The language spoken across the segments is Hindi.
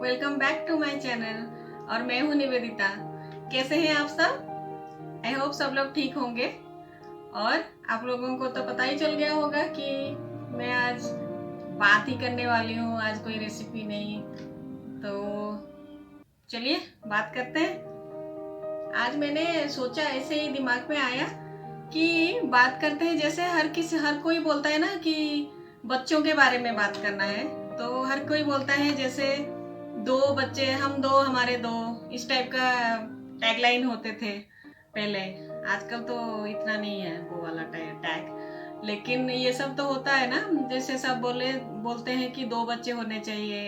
Welcome back to my channel. और मैं हूं निवेदिता। कैसे हैं आप सब? आई होप सब लोग ठीक होंगे। और आप लोगों को तो पता ही चल गया होगा कि मैं आज बात ही करने वाली हूँ, आज कोई रेसिपी नहीं। तो चलिए बात करते हैं। आज मैंने सोचा, ऐसे ही दिमाग में आया कि बात करते हैं। जैसे हर कोई बोलता है ना कि बच्चों के बारे में बात करना है, तो हर कोई बोलता है जैसे दो बच्चे, हम दो, हमारे दो, इस टाइप का टैगलाइन होते थे पहले। आजकल तो इतना नहीं है वो वाला टैग, लेकिन ये सब तो होता है ना। जैसे सब बोलते हैं कि दो बच्चे होने चाहिए,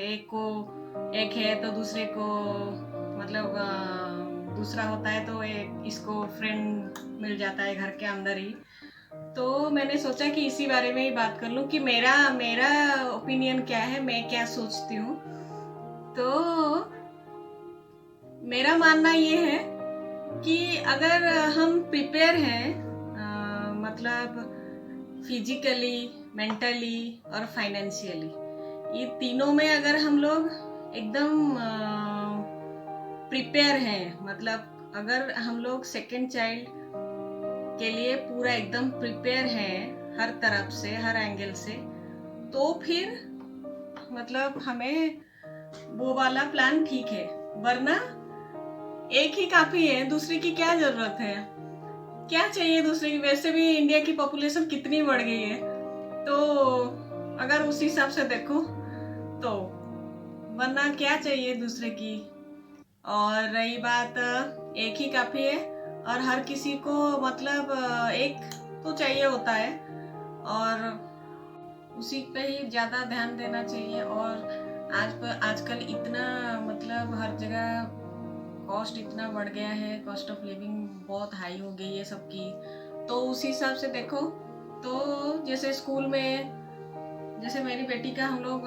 एक है तो दूसरे को मतलब दूसरा होता है तो एक इसको फ्रेंड मिल जाता है घर के अंदर ही। तो मैंने सोचा कि इसी बारे में ही बात कर लूं कि मेरा मेरा ओपिनियन क्या है, मैं क्या सोचती हूँ। तो मेरा मानना ये है कि अगर हम प्रिपेयर हैं, मतलब फिजिकली, मेंटली और फाइनेंशियली, ये तीनों में अगर हम लोग एकदम प्रिपेयर हैं, मतलब अगर हम लोग सेकंड चाइल्ड के लिए पूरा एकदम प्रिपेयर हैं हर तरफ से, हर एंगल से, तो फिर मतलब हमें वो वाला प्लान ठीक है। वरना एक ही काफी है, दूसरे की क्या जरूरत है, क्या चाहिए दूसरे की? वैसे भी इंडिया की पॉपुलेशन कितनी बढ़ गई है, तो अगर उस हिसाब से देखो तो वरना क्या चाहिए दूसरे की। और रही बात, एक ही काफी है, और हर किसी को मतलब एक तो चाहिए होता है, और उसी पे ही ज्यादा ध्यान देना चाहिए। और आजकल इतना मतलब हर जगह कॉस्ट इतना बढ़ गया है, कॉस्ट ऑफ लिविंग बहुत हाई हो गई है सबकी। तो उसी हिसाब से देखो तो जैसे स्कूल में, जैसे मेरी बेटी का हम लोग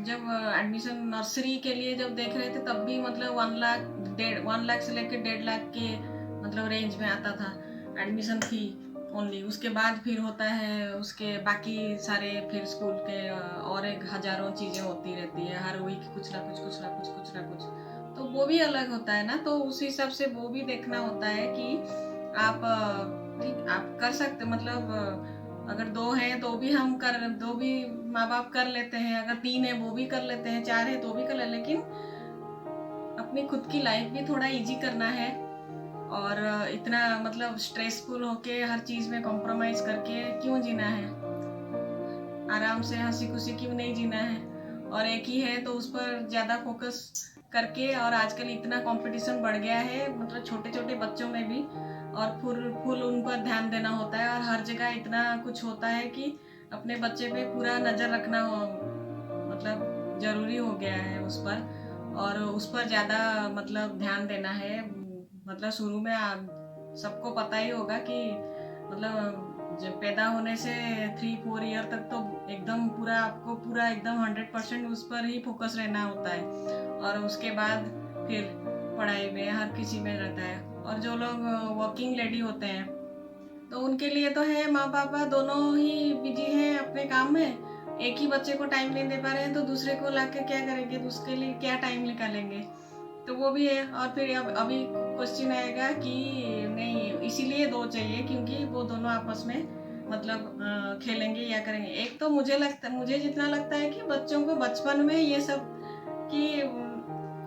जब एडमिशन नर्सरी के लिए जब देख रहे थे, तब भी मतलब 1 लाख से लेकर 1.5 लाख के मतलब रेंज में आता था एडमिशन फी ओनली। उसके बाद फिर होता है उसके बाकी सारे फिर स्कूल के और एक हजारों चीजें होती रहती है हर वीक, कुछ ना कुछ, कुछ ना कुछ, कुछ ना कुछ। तो वो भी अलग होता है ना, तो उस हिसाब से वो भी देखना होता है कि आप ठीक आप कर सकते, मतलब अगर दो हैं तो भी दो भी माँ बाप कर लेते हैं, अगर तीन है वो भी कर लेते हैं, चार है तो भी कर ले, लेकिन अपनी खुद की लाइफ भी थोड़ा इजी करना है। और इतना मतलब स्ट्रेसफुल होके हर चीज में कॉम्प्रोमाइज करके क्यों जीना है? आराम से हंसी खुशी क्यों नहीं जीना है? और एक ही है तो उस पर ज्यादा फोकस करके। और आजकल इतना कंपटीशन बढ़ गया है, मतलब छोटे छोटे बच्चों में भी, और फुल फुल उन पर ध्यान देना होता है, और हर जगह इतना कुछ होता है कि अपने बच्चे पे पूरा नजर रखना हो, मतलब जरूरी हो गया है उस पर। और उस पर ज्यादा मतलब ध्यान देना है। मतलब शुरू में सबको पता ही होगा कि मतलब जब पैदा होने से 3-4 ईयर तक तो एकदम पूरा आपको पूरा एकदम 100% उस पर ही फोकस रहना होता है। और उसके बाद फिर पढ़ाई में हर किसी में रहता है। और जो लोग वर्किंग लेडी होते हैं तो उनके लिए तो है, माँ पापा दोनों ही बिजी हैं अपने काम में, एक ही बच्चे को टाइम नहीं दे पा रहे हैं, तो दूसरे को लाके क्या करेंगे, उसके लिए क्या टाइम निकालेंगे? तो वो भी है। और फिर अभी क्वेश्चन आएगा कि नहीं, इसीलिए दो चाहिए क्योंकि वो दोनों आपस में मतलब खेलेंगे या करेंगे। एक तो मुझे जितना लगता है कि बच्चों को बचपन में ये सब कि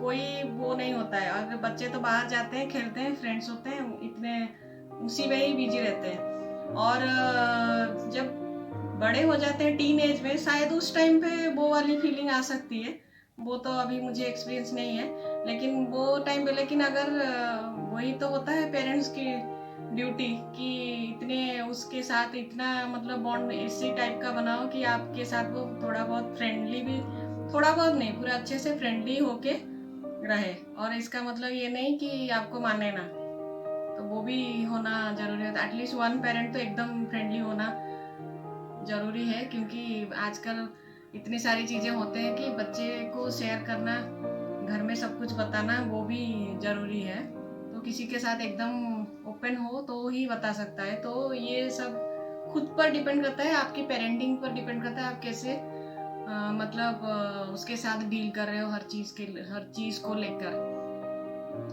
कोई वो नहीं होता है। और बच्चे तो बाहर जाते हैं, खेलते हैं, फ्रेंड्स होते हैं, इतने उसी में ही बिजी रहते हैं। और जब बड़े हो जाते हैं टीन एज में, शायद उस टाइम पे वो वाली फीलिंग आ सकती है। वो तो अभी मुझे एक्सपीरियंस नहीं है, लेकिन वो टाइम पे, लेकिन अगर वही तो होता है पेरेंट्स की ड्यूटी कि इतने उसके साथ इतना मतलब बॉन्ड इसी टाइप का बनाओ कि आपके साथ वो थोड़ा बहुत फ्रेंडली भी, थोड़ा बहुत नहीं, पूरा अच्छे से फ्रेंडली होके रहे। और इसका मतलब ये नहीं कि आपको माने ना, तो वो भी होना जरूरी है। एटलीस्ट वन पेरेंट तो एकदम फ्रेंडली होना जरूरी है, क्योंकि आजकल इतनी सारी चीजें होते हैं कि बच्चे को शेयर करना, घर में सब कुछ बताना वो भी जरूरी है। तो किसी के साथ एकदम ओपन हो तो ही बता सकता है। तो ये सब खुद पर डिपेंड करता है, आपकी पेरेंटिंग पर डिपेंड करता है, आप कैसे मतलब उसके साथ डील कर रहे हो हर चीज को लेकर।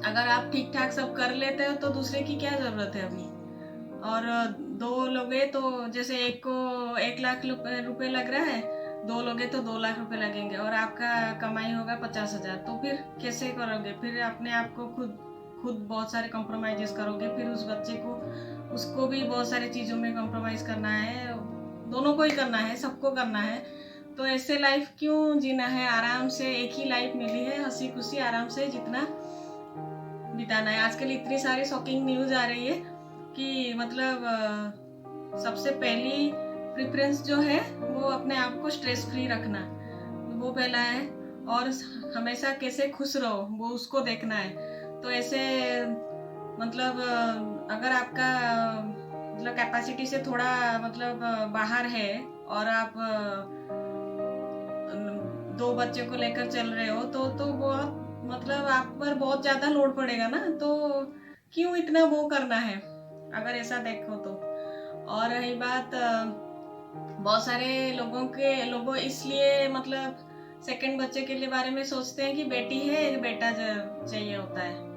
अगर आप ठीक ठाक सब कर लेते हो तो दूसरे की क्या जरूरत है अभी। और दो लोग हैं तो जैसे एक को 1 लाख रुपए लग रहा है, दो लोग हैं तो 2 लाख रुपए लगेंगे, और आपका कमाई होगा 50,000, तो फिर कैसे करोगे? फिर अपने आप को खुद खुद बहुत सारे कॉम्प्रोमाइजेस करोगे, फिर उस बच्चे को उसको भी बहुत सारी चीजों में कॉम्प्रोमाइज करना है, दोनों को ही करना है, सबको करना है। तो ऐसे लाइफ क्यों जीना है? आराम से एक ही लाइफ मिली है, हंसी खुशी आराम से जितना बिताना है। आजकल इतनी सारी शॉकिंग न्यूज आ रही है कि मतलब सबसे पहली प्रेफरेंस जो है वो अपने आप को स्ट्रेस फ्री रखना, वो पहला है। और हमेशा कैसे खुश रहो वो उसको देखना है। तो ऐसे मतलब अगर आपका मतलब कैपेसिटी से थोड़ा मतलब बाहर है, और आप 2 बच्चे को लेकर चल रहे हो तो बहुत मतलब आप पर बहुत ज्यादा लोड पड़ेगा ना, तो क्यों इतना वो करना है, अगर ऐसा देखो तो। और रही बात बहुत सारे लोगों इसलिए मतलब सेकंड बच्चे के लिए बारे में सोचते हैं कि बेटी है एक बेटा चाहिए होता है।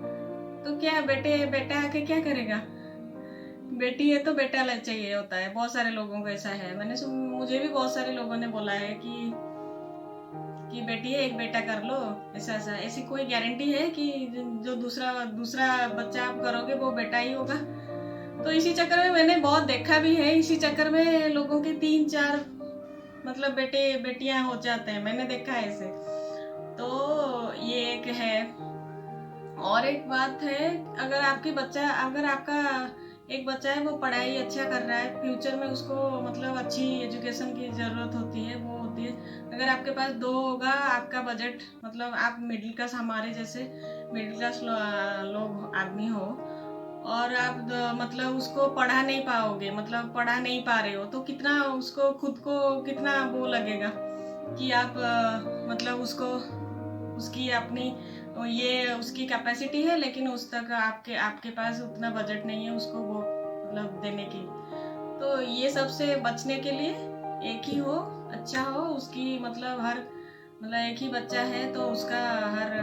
तो क्या बेटा आके क्या करेगा? बेटी है तो बेटा चाहिए होता है, बहुत सारे लोगों को ऐसा है। मुझे भी बहुत सारे लोगों ने बोला है कि बेटी है एक बेटा कर लो, ऐसा ऐसा। ऐसी कोई गारंटी है कि जो दूसरा दूसरा बच्चा आप करोगे वो बेटा ही होगा? तो इसी चक्कर में मैंने बहुत देखा भी है, इसी चक्कर में लोगों के 3-4 मतलब बेटे बेटियां हो जाते हैं, मैंने देखा है ऐसे। तो ये एक है। और एक बात है, अगर आपका एक बच्चा है वो पढ़ाई अच्छा कर रहा है, फ्यूचर में उसको मतलब अच्छी एजुकेशन की जरूरत होती है, वो होती है। अगर आपके पास 2 होगा, आपका बजट मतलब आप मिडिल क्लास, हमारे जैसे मिडिल क्लास लोग आदमी हो, और आप मतलब उसको पढ़ा नहीं पाओगे, मतलब पढ़ा नहीं पा रहे हो, तो कितना उसको खुद को कितना वो लगेगा कि आप मतलब उसको उसकी अपनी ये उसकी कैपेसिटी है, लेकिन उस तक आपके आपके पास उतना बजट नहीं है उसको वो मतलब देने की। तो ये सब से बचने के लिए एक ही हो, अच्छा हो उसकी मतलब हर मतलब एक ही बच्चा है तो उसका हर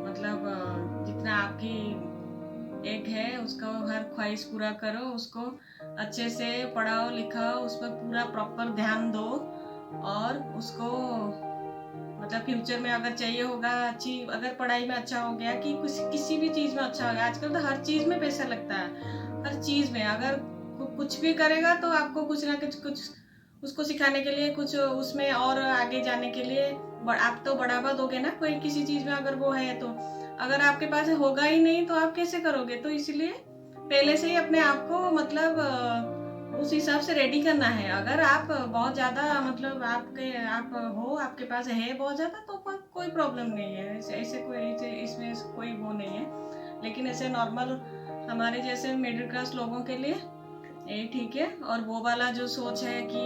मतलब जितना आपकी एक है उसका हर ख्वाहिश पूरा करो, उसको अच्छे से पढ़ाओ लिखाओ, उस पर पूरा प्रॉपर ध्यान दो, और उसको मतलब फ्यूचर में अगर चाहिए होगा अच्छी, अगर पढ़ाई में अच्छा हो गया कि कुछ किसी भी चीज में अच्छा हो गया, आजकल तो हर चीज में पैसा लगता है, हर चीज में अगर कुछ भी करेगा तो आपको कुछ ना कुछ उसको सिखाने के लिए कुछ उसमें और आगे जाने के लिए आप तो बढ़ावा दोगे ना कोई किसी चीज में, अगर वो है तो। अगर आपके पास होगा ही नहीं तो आप कैसे करोगे? तो इसलिए पहले से ही अपने आप को मतलब उस हिसाब से रेडी करना है। अगर आप बहुत ज्यादा मतलब आपके पास है बहुत ज्यादा तो कोई प्रॉब्लम नहीं है, ऐसे इसमें कोई वो नहीं है। लेकिन ऐसे नॉर्मल हमारे जैसे मिडिल क्लास लोगों के लिए ये ठीक है। और वो वाला जो सोच है कि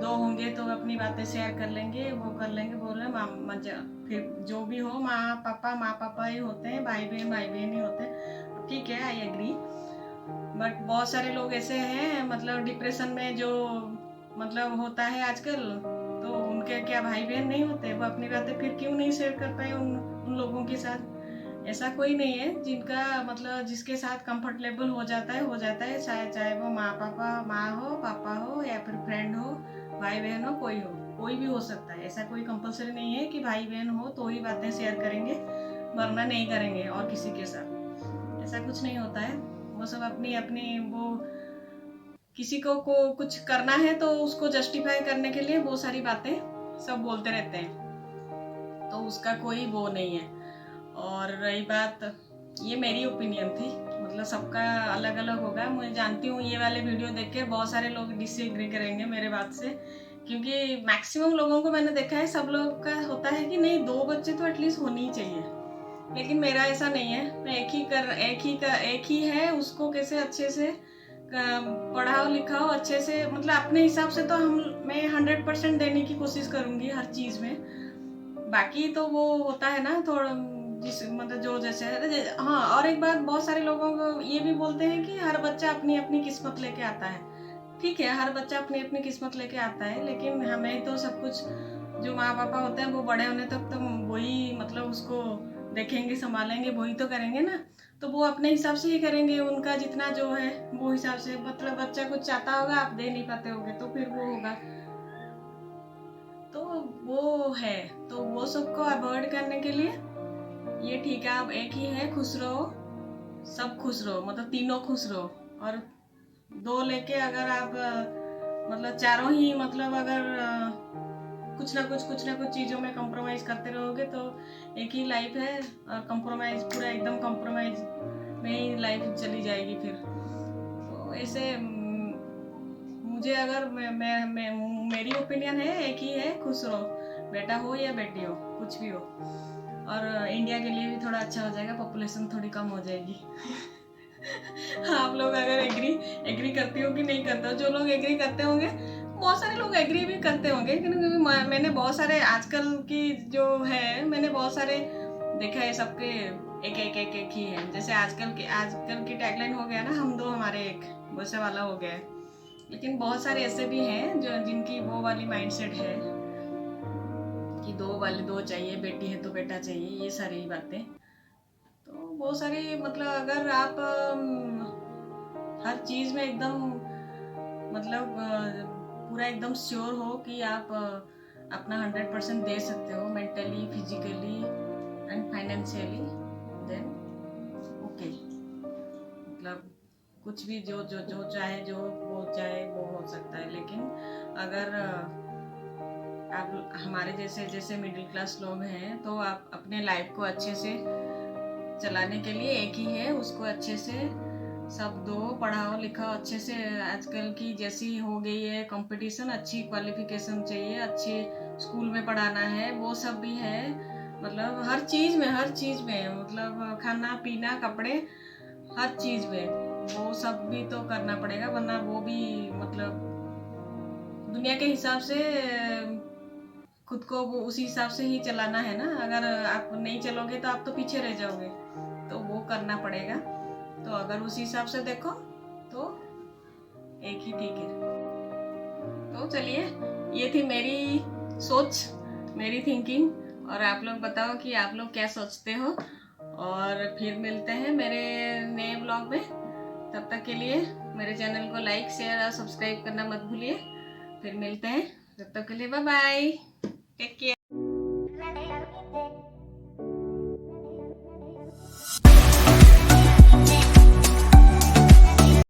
2 होंगे तो अपनी बातें शेयर कर लेंगे, वो कर लेंगे, बोले मजा, फिर जो भी हो माँ पापा ही होते हैं, भाई बहन ही होते हैं, ठीक है, आई एग्री। बट बहुत सारे लोग ऐसे हैं मतलब डिप्रेशन में जो मतलब होता है आजकल, तो उनके क्या भाई बहन नहीं होते? वो अपनी बातें फिर क्यों नहीं शेयर कर पाए उन लोगों के साथ? ऐसा कोई नहीं है जिनका मतलब जिसके साथ कंफर्टेबल हो जाता है, चाहे वो माँ हो, पापा हो, या फिर फ्रेंड हो, भाई बहन हो, कोई भी हो सकता है। ऐसा कोई कंपलसरी नहीं है कि भाई बहन हो तो ही बातें शेयर करेंगे वरना नहीं करेंगे और किसी के साथ, ऐसा कुछ नहीं होता है। वो सब अपनी अपनी वो किसी को कुछ करना है तो उसको जस्टिफाई करने के लिए वो सारी बातें सब बोलते रहते हैं, तो उसका कोई वो नहीं है। और रही बात, ये मेरी ओपिनियन थी, मतलब सबका अलग अलग होगा। मैं जानती हूँ ये वाले वीडियो देख के बहुत सारे लोग डिसएग्री करेंगे मेरे बात से, क्योंकि मैक्सिमम लोगों को मैंने देखा है, सब लोग का होता है कि नहीं 2 बच्चे तो एटलीस्ट होनी ही चाहिए। लेकिन मेरा ऐसा नहीं है, मैं एक ही है, उसको कैसे अच्छे से पढ़ाओ लिखाओ अच्छे से, मतलब अपने हिसाब से तो मैं 100% देने की कोशिश करूंगी हर चीज में। बाकी तो वो होता है ना थोड़ा जिस मतलब जो जैसे हाँ। और एक बात, बहुत सारे लोगों को ये भी बोलते हैं कि हर बच्चा अपनी अपनी किस्मत लेके आता है, ठीक है, हर बच्चा अपनी अपनी किस्मत लेके आता है, लेकिन हमें तो सब कुछ, जो माँ पापा होते हैं वो बड़े होने तक तो वही मतलब उसको देखेंगे, संभालेंगे, वही तो करेंगे ना। तो वो अपने हिसाब से ही करेंगे, उनका जितना जो है वो हिसाब से, मतलब बच्चा कुछ चाहता होगा, आप दे नहीं पाते होगे, तो फिर वो होगा। तो वो है, तो वो सबको अवॉइड करने के लिए ये ठीक है, आप एक ही है, खुश रहो, सब खुश रहो, मतलब तीनों खुश रहो। और दो लेके अगर आप मतलब चारों ही, मतलब अगर कुछ ना कुछ चीज़ों में कंप्रोमाइज़ करते रहोगे तो एक ही लाइफ है, और कंप्रोमाइज़ पूरा एकदम कंप्रोमाइज़ में ही लाइफ चली जाएगी फिर। तो ऐसे मुझे अगर मैं मेरी ओपिनियन है, एक ही है, खुश रहो, बेटा हो या बेटी हो, कुछ भी हो। और इंडिया के लिए भी थोड़ा अच्छा हो जाएगा, पॉपुलेशन थोड़ी कम हो जाएगी। आप लोग अगर एग्री करती हो कि नहीं करते हो? जो लोग एग्री करते होंगे, बहुत सारे लोग एग्री भी करते होंगे, क्योंकि मैंने बहुत सारे आजकल की जो है, मैंने बहुत सारे देखा है, सबके एक ही है। जैसे आजकल की टैगलाइन हो गया ना, हम दो हमारे एक, वैसे वाला हो गया है। लेकिन बहुत सारे ऐसे भी हैं जो जिनकी वो वाली माइंडसेट है कि दो चाहिए, बेटी है तो बेटा चाहिए, ये सारी बातें। तो बहुत सारी, मतलब अगर आप हर चीज़ में एकदम, मतलब पूरा एकदम श्योर हो कि आप अपना 100% दे सकते हो, mentally, physically and financially, then okay, मतलब कुछ भी जो जो जो चाहे, जो वो चाहे वो हो सकता है। लेकिन अगर आप हमारे जैसे मिडिल क्लास लोग हैं, तो आप अपने लाइफ को अच्छे से चलाने के लिए एक ही है, उसको अच्छे से सब दो, पढ़ाओ लिखाओ अच्छे से। आजकल की जैसी हो गई है कंपटीशन, अच्छी क्वालिफिकेशन चाहिए, अच्छे स्कूल में पढ़ाना है, वो सब भी है। मतलब हर चीज़ में, मतलब खाना पीना कपड़े, हर चीज़ में वो सब भी तो करना पड़ेगा, वरना वो भी मतलब दुनिया के हिसाब से खुद को वो उसी हिसाब से ही चलाना है ना। अगर आप नहीं चलोगे तो आप तो पीछे रह जाओगे, तो वो करना पड़ेगा। तो अगर उसी हिसाब से देखो तो एक ही ठीक है। तो चलिए, ये थी मेरी सोच, मेरी थिंकिंग, और आप लोग बताओ कि आप लोग क्या सोचते हो। और फिर मिलते हैं मेरे नए ब्लॉग में। तब तक के लिए मेरे चैनल को लाइक, शेयर और सब्सक्राइब करना मत भूलिए। फिर मिलते हैं, तब तक के लिए बाय बाय, टेक केयर।